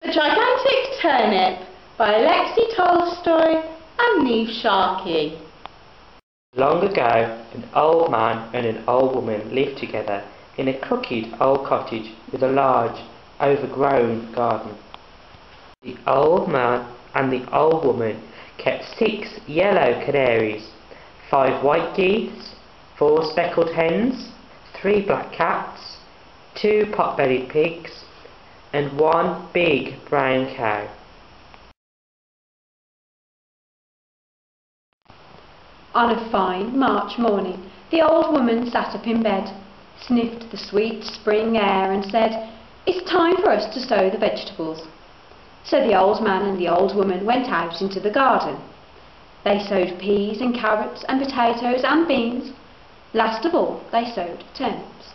The Gigantic Turnip by Alexei Tolstoy and Niamh Sharkey. Long ago, an old man and an old woman lived together in a crooked old cottage with a large, overgrown garden. The old man and the old woman kept 6 yellow canaries, 5 white geese, 4 speckled hens, 3 black cats, 2 pot-bellied pigs, and 1 big brown cow. On a fine March morning, the old woman sat up in bed, sniffed the sweet spring air and said, "It's time for us to sow the vegetables." So the old man and the old woman went out into the garden. They sowed peas and carrots and potatoes and beans. Last of all, they sowed turnips.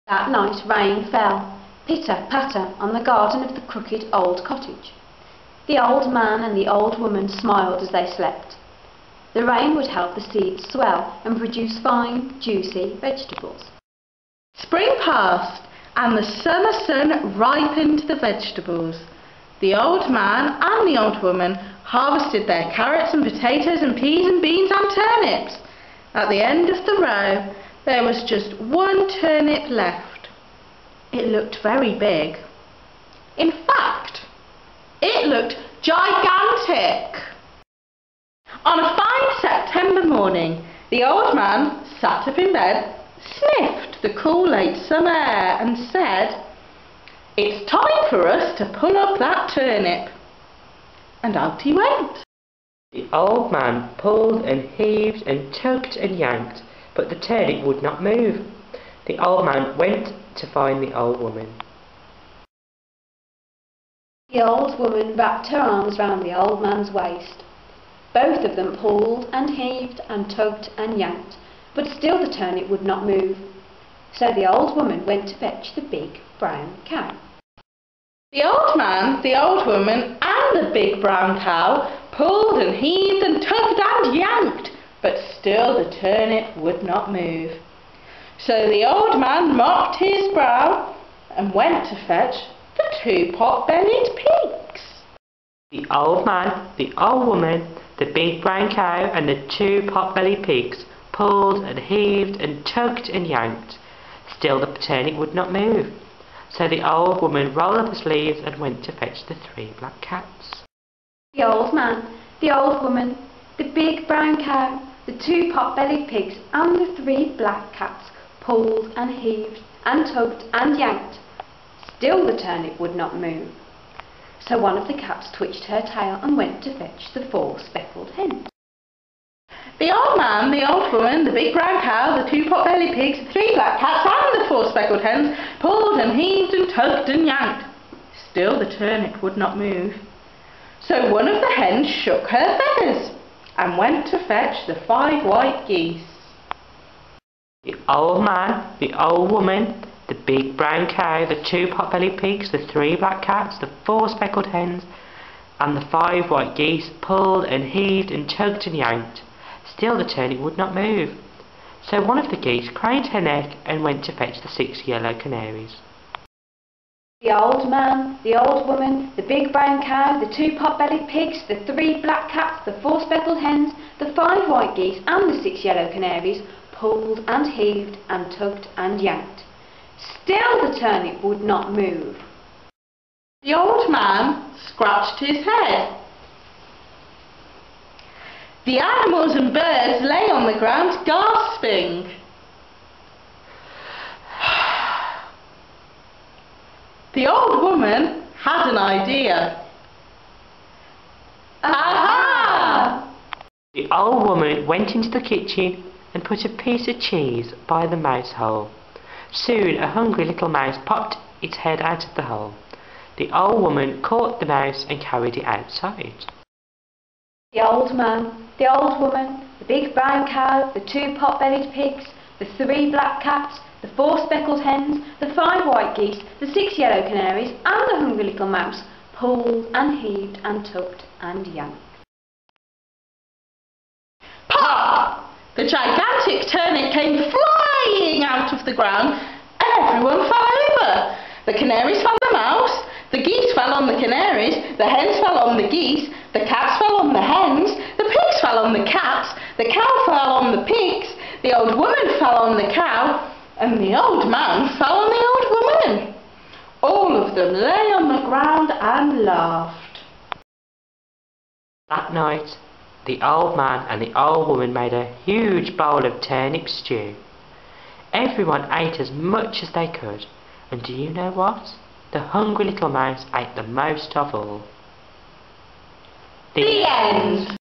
That night rain fell, pitter-patter, on the garden of the crooked old cottage. The old man and the old woman smiled as they slept. The rain would help the seeds swell and produce fine, juicy vegetables. Spring passed and the summer sun ripened the vegetables. The old man and the old woman harvested their carrots and potatoes and peas and beans and turnips. At the end of the row, there was just 1 turnip left. It looked very big. In fact, it looked gigantic. On a fine September morning, the old man sat up in bed, sniffed the cool late summer air and said, "It's time for us to pull up that turnip." And out he went. The old man pulled and heaved and tugged and yanked, but the turnip would not move. The old man went to find the old woman. The old woman wrapped her arms round the old man's waist. Both of them pulled and heaved and tugged and yanked, but still the turnip would not move. So the old woman went to fetch the big brown cow. The old man, the old woman and the big brown cow pulled and heaved and tugged and yanked, but still the turnip would not move. So the old man mopped his brow and went to fetch the 2 pot-bellied pigs. The old man, the old woman, the big brown cow and the 2 pot-bellied pigs pulled and heaved and tugged and yanked. Still the turnip would not move. So the old woman rolled up her sleeves and went to fetch the 3 black cats. The old man, the old woman, the big brown cow, the 2 pot-bellied pigs and the 3 black cats pulled and heaved and tugged and yanked. Still the turnip would not move. So one of the cats twitched her tail and went to fetch the 4 speckled hens. The old man, the old woman, the big brown cow, the 2 pot-bellied pigs, the 3 black cats and the 4 speckled hens pulled and heaved and tugged and yanked. Still the turnip would not move. So one of the hens shook her feathers and went to fetch the 5 white geese. The old man, the old woman, the big brown cow, the 2 pot-bellied pigs, the 3 black cats, the 4 speckled hens, and the 5 white geese pulled and heaved and tugged and yanked. Still the turnip would not move. So one of the geese craned her neck and went to fetch the 6 yellow canaries. The old man, the old woman, the big brown cow, the 2 pot-bellied pigs, the 3 black cats, the 4 speckled hens, the 5 white geese and the 6 yellow canaries pulled and heaved and tugged and yanked. Still the turnip would not move. The old man scratched his head. The animals and birds lay on the ground gasping. The old woman had an idea. Aha! The old woman went into the kitchen and put a piece of cheese by the mouse hole. Soon a hungry little mouse popped its head out of the hole. The old woman caught the mouse and carried it outside. The old man, the old woman, the big brown cow, the 2 pot-bellied pigs, the 3 black cats, the 4 speckled hens, the 5 white geese, the 6 yellow canaries and the hungry little mouse pulled and heaved and tugged and yanked. Pop! The gigantic turnip came flying out of the ground and everyone fell over. The canaries fell on the mouse, the geese fell on the canaries, the hens fell on the geese, the cats fell on the hens, the pigs fell on the cats, the cow fell on the pigs, the old woman fell on the cow, and the old man fell on the old woman. All of them lay on the ground and laughed. That night, the old man and the old woman made a huge bowl of turnip stew. Everyone ate as much as they could, and do you know what? The hungry little mouse ate the most of all. The end.